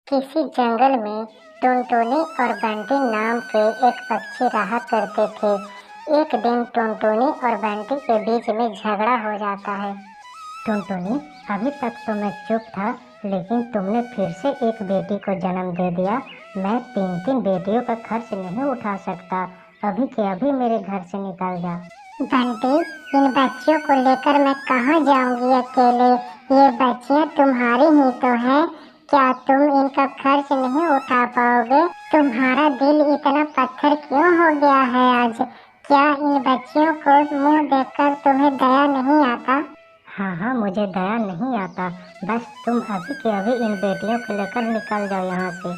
किसी जंगल में टुनटुनी और बंटी नाम के एक पक्षी रहा करते थे। एक दिन टुनटुनी और बंटी के बीच में झगड़ा हो जाता है। टुनटुनी, अभी तक तो मैं चुप था, लेकिन तुमने फिर से एक बेटी को जन्म दे दिया। मैं 3-3 बेटियों का खर्च नहीं उठा सकता। अभी के अभी मेरे घर से निकल जा। बंटी, इन बच्चियों को लेकर मैं कहाँ जाऊंगी अकेले? ये बच्चियाँ तुम्हारी ही तो हैं। क्या तुम इनका खर्च नहीं उठा पाओगे? तुम्हारा दिल इतना पत्थर क्यों हो गया है आज? क्या इन बच्चियों को मुंह देखकर तुम्हें दया नहीं आता? हाँ हाँ, मुझे दया नहीं आता। बस तुम अभी के अभी इन बेटियों को लेकर निकल जाओ यहाँ से।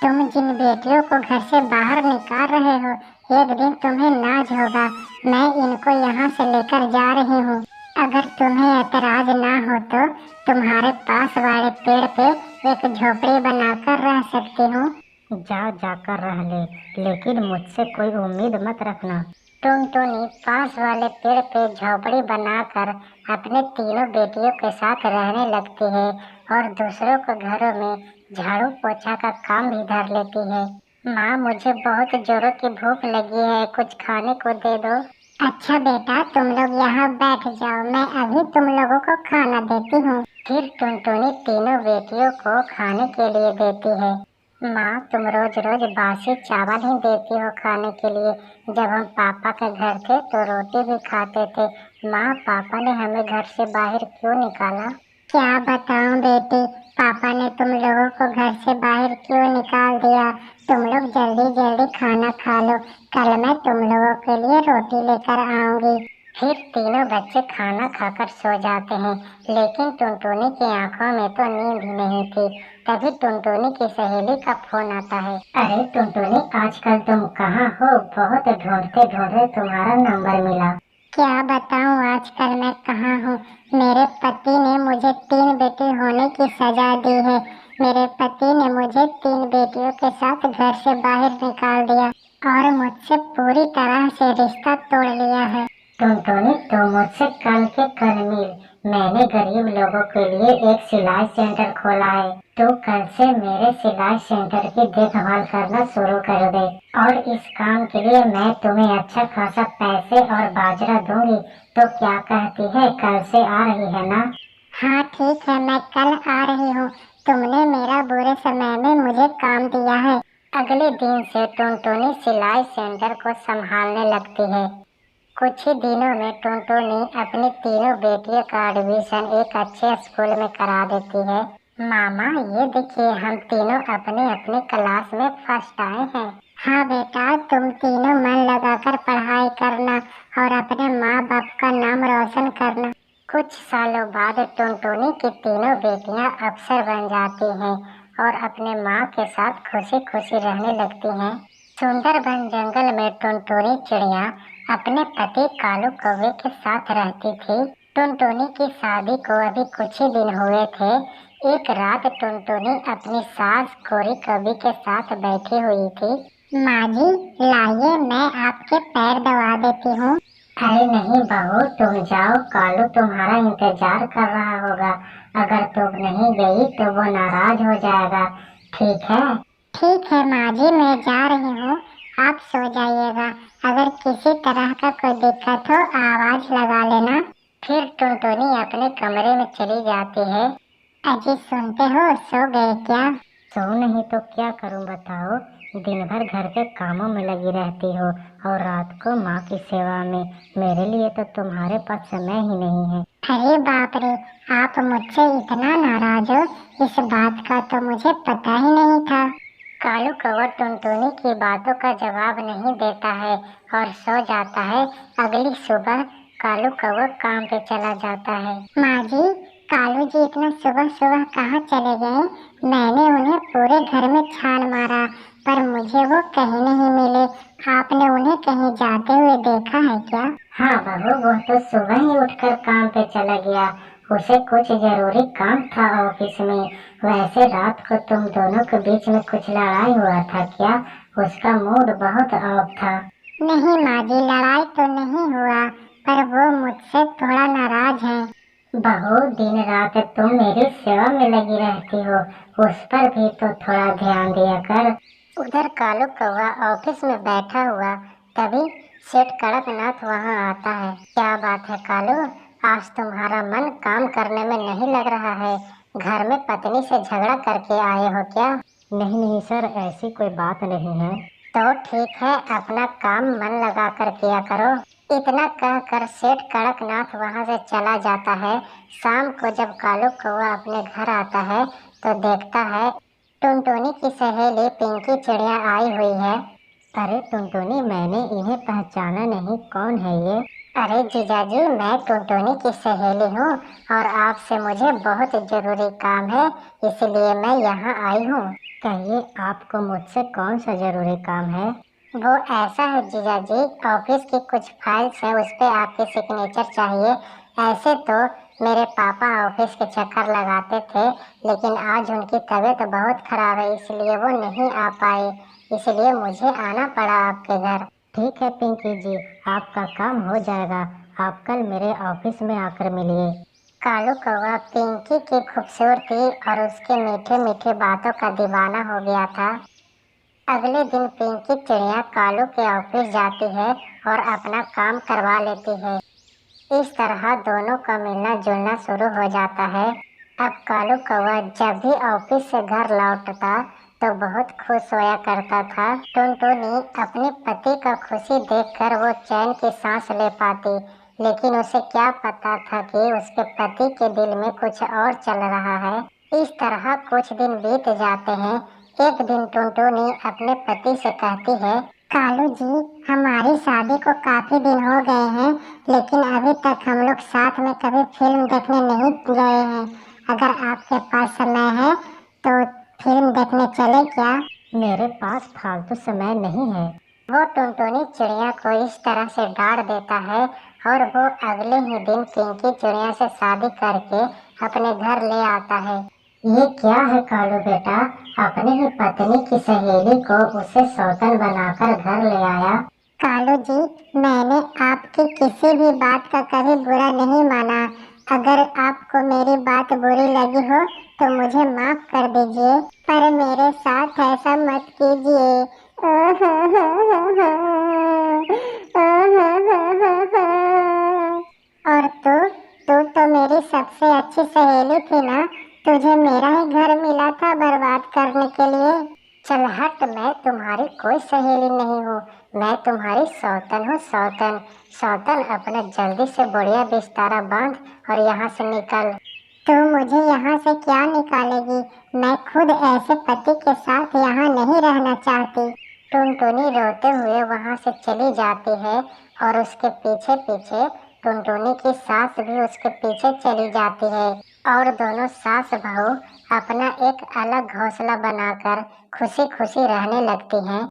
तुम जिन बेटियों को घर से बाहर निकाल रहे हो, एक दिन तुम्हें नाज होगा। मैं इनको यहाँ से लेकर जा रही हूँ। अगर तुम्हें ऐतराज ना हो तो तुम्हारे पास वाले पेड़ पे एक झोपड़ी बनाकर रह सकती हूँ। जाओ, जाकर रह ले, लेकिन मुझसे कोई उम्मीद मत रखना। टुनटुनी पास वाले पेड़ पे झोपड़ी बनाकर अपने तीनों बेटियों के साथ रहने लगती है और दूसरों के घरों में झाड़ू पोछा का काम भी धर लेती है। माँ, मुझे बहुत जोरों की भूख लगी है, कुछ खाने को दे दो। अच्छा बेटा, तुम लोग यहाँ बैठ जाओ, मैं अभी तुम लोगों को खाना देती हूँ। फिर टुनटुनी तीनों बेटियों को खाने के लिए देती है। माँ, तुम रोज रोज बासी चावल ही देती हो खाने के लिए। जब हम पापा के घर थे तो रोटी भी खाते थे। माँ, पापा ने हमें घर से बाहर क्यों निकाला? क्या बताऊं बेटी, पापा ने तुम लोगों को घर से बाहर क्यों निकाल दिया? तुम लोग जल्दी जल्दी खाना खा लो, कल मैं तुम लोगों के लिए रोटी लेकर आऊंगी। फिर तीनों बच्चे खाना खाकर सो जाते हैं, लेकिन टुनटुनी की आंखों में तो नींद ही नहीं थी। तभी टुनटुनी की सहेली का फोन आता है। अरे टुनटुनी, आजकल तुम कहाँ हो? बहुत ढूंढते ढूंढते तुम्हारा नंबर मिला। क्या बताऊँ आजकल मैं कहाँ हूँ? मेरे पति ने मुझे 3 बेटी होने की सजा दी है। मेरे पति ने मुझे 3 बेटियों के साथ घर से बाहर निकाल दिया और मुझसे पूरी तरह से रिश्ता तोड़ लिया है। टुनटुनी, तो मुझसे कल के कल मिल। मैंने गरीब लोगों के लिए एक सिलाई सेंटर खोला है। तो कल से मेरे सिलाई सेंटर की देखभाल करना शुरू कर दे और इस काम के लिए मैं तुम्हें अच्छा खासा पैसे और बाजरा दूंगी। तो क्या कहती है, कल से आ रही है ना? हाँ ठीक है, मैं कल आ रही हूँ। तुमने मेरा बुरे समय में मुझे काम दिया है। अगले दिन से टुनटुनी सिलाई सेंटर को संभालने लगती है। कुछ ही दिनों में टुनटुनी अपनी तीनों बेटियों का एडमिशन एक अच्छे स्कूल में करा देती है। मामा, ये देखिए, हम तीनों अपने अपने क्लास में फर्स्ट आए हैं। हाँ बेटा, तुम तीनों मन लगाकर पढ़ाई करना और अपने माँ बाप का नाम रोशन करना। कुछ सालों बाद टुनटुनी की तीनों बेटियां अफसर बन जाती हैं और अपने माँ के साथ खुशी खुशी रहने लगती हैं। सुंदरबन जंगल में टुनटुनी चिड़िया अपने पति कालू कौवे के साथ रहती थी। टुनटुनी की शादी को अभी कुछ ही दिन हुए थे। एक रात टुनटुनी अपनी सास कोरी कौवी के साथ बैठी हुई थी। माँ जी, लाइए, मैं आपके पैर दबा देती हूँ। अरे नहीं बहू, तुम जाओ, कालू तुम्हारा इंतजार कर रहा होगा। अगर तुम नहीं गई तो वो नाराज हो जाएगा। ठीक है? ठीक है माँ जी, मैं जा रही हूँ, आप सो जाइएगा। अगर किसी तरह का कोई दिक्कत हो आवाज लगा लेना। फिर टुनटुनी अपने कमरे में चली जाती है। अजी सुनते हो, सो गए क्या? सो नहीं तो क्या करूं बताओ। दिन भर घर के कामों में लगी रहती हो और रात को माँ की सेवा में। मेरे लिए तो तुम्हारे पास समय ही नहीं है। अरे बाप रे, आप मुझसे इतना नाराज हो, इस बात का तो मुझे पता ही नहीं था। कालू कौवा टुनटुनी की बातों का जवाब नहीं देता है और सो जाता है। अगली सुबह कालू कौवा काम पे चला जाता है। माँ जी, कालू जी इतना सुबह सुबह कहाँ चले गए? मैंने उन्हें पूरे घर में छान मारा पर मुझे वो कहीं नहीं मिले। आपने उन्हें कहीं जाते हुए देखा है क्या? हाँ बहू, वो तो सुबह ही उठकर काम पे चला गया। उसे कुछ जरूरी काम था ऑफिस में। वैसे रात को तुम दोनों के बीच में कुछ लड़ाई हुआ था क्या? उसका मूड बहुत ऑफ था। नहीं माँ जी, लड़ाई तो नहीं हुआ, पर वो मुझसे थोड़ा नाराज है। बहू, दिन रात तुम मेरी सेवा में लगी रहती हो, उस पर भी तो थोड़ा ध्यान दिया कर। उधर कालू कौवा ऑफिस में बैठा हुआ, तभी सेठ कड़कनाथ वहां आता है। क्या बात है कालू, आज तुम्हारा मन काम करने में नहीं लग रहा है। घर में पत्नी से झगड़ा करके आए हो क्या? नहीं नहीं सर, ऐसी कोई बात नहीं है। तो ठीक है, अपना काम मन लगा कर किया करो। इतना कहकर सेठ कड़कनाथ वहां से चला जाता है। शाम को जब कालू कौवा अपने घर आता है तो देखता है टुनटुनी की सहेली पिंकी चिड़िया आई हुई है। अरे टुनटुनी, मैंने इन्हें पहचाना नहीं, कौन है ये? अरे जीजाजी, मैं टुनटुनी की सहेली हूँ और आपसे मुझे बहुत जरूरी काम है, इसलिए मैं यहाँ आई हूँ। कहिए, आपको मुझसे कौन सा जरूरी काम है? वो ऐसा है जीजाजी, ऑफिस की कुछ फाइल्स है, उस पे आपके सिग्नेचर चाहिए। ऐसे तो मेरे पापा ऑफिस के चक्कर लगाते थे, लेकिन आज उनकी तबीयत बहुत खराब है, इसलिए वो नहीं आ पाए, इसलिए मुझे आना पड़ा आपके घर। ठीक है पिंकी जी, आपका काम हो जाएगा। आप कल मेरे ऑफिस में आकर मिलिए। कालू कौवा पिंकी की खूबसूरती और उसके मीठे मीठे बातों का दीवाना हो गया था। अगले दिन पिंकी चिड़िया कालू के ऑफिस जाती है और अपना काम करवा लेती है। इस तरह दोनों का मिलना जुलना शुरू हो जाता है। अब कालू कौवा जब भी ऑफिस से घर लौटता तो बहुत खुश होया करता था। टुनटुनी अपने पति का खुशी देखकर वो चैन की सांस ले पाती, लेकिन उसे क्या पता था कि उसके पति के दिल में कुछ और चल रहा है। इस तरह कुछ दिन बीत जाते हैं। एक दिन टुनटुनी अपने पति से कहती है, कालू जी, हमारी शादी को काफी दिन हो गए हैं, लेकिन अभी तक हम लोग साथ में कभी फिल्म देखने नहीं गए हैं। अगर आपके पास समय है तो फिल्म देखने चले क्या? मेरे पास फालतू समय नहीं है। वो टुनटुनी चिड़िया को इस तरह से डांट देता है और वो अगले ही दिन पिंकी चिड़िया से शादी करके अपने घर ले आता है। ये क्या है कालू बेटा, अपने ही पत्नी की सहेली को उसे सौतन बनाकर घर ले आया। कालू जी, मैंने आपकी किसी भी बात का कभी बुरा नहीं माना। अगर आपको मेरी बात बुरी लगी हो तो मुझे माफ कर दीजिए, पर मेरे साथ ऐसा मत कीजिए। और तू तो मेरी सबसे अच्छी सहेली थी ना, तुझे मेरा ही घर मिला था बर्बाद करने के लिए। चल हट, मैं तुम्हारी कोई सहेली नहीं हूँ, मैं तुम्हारी सौतन हूँ, सौतन। सौतन, अपना जल्दी से बढ़िया बिस्तारा बांध और यहाँ से निकल। तू मुझे यहाँ से क्या निकालेगी? मैं खुद ऐसे पति के साथ यहाँ नहीं रहना चाहती। टुनटुनी रोते हुए वहाँ से चली जाती है और उसके पीछे पीछे टुनटुनी की सास भी उसके पीछे चली जाती है और दोनों सास बहू अपना एक अलग घोंसला बनाकर खुशी खुशी रहने लगती हैं।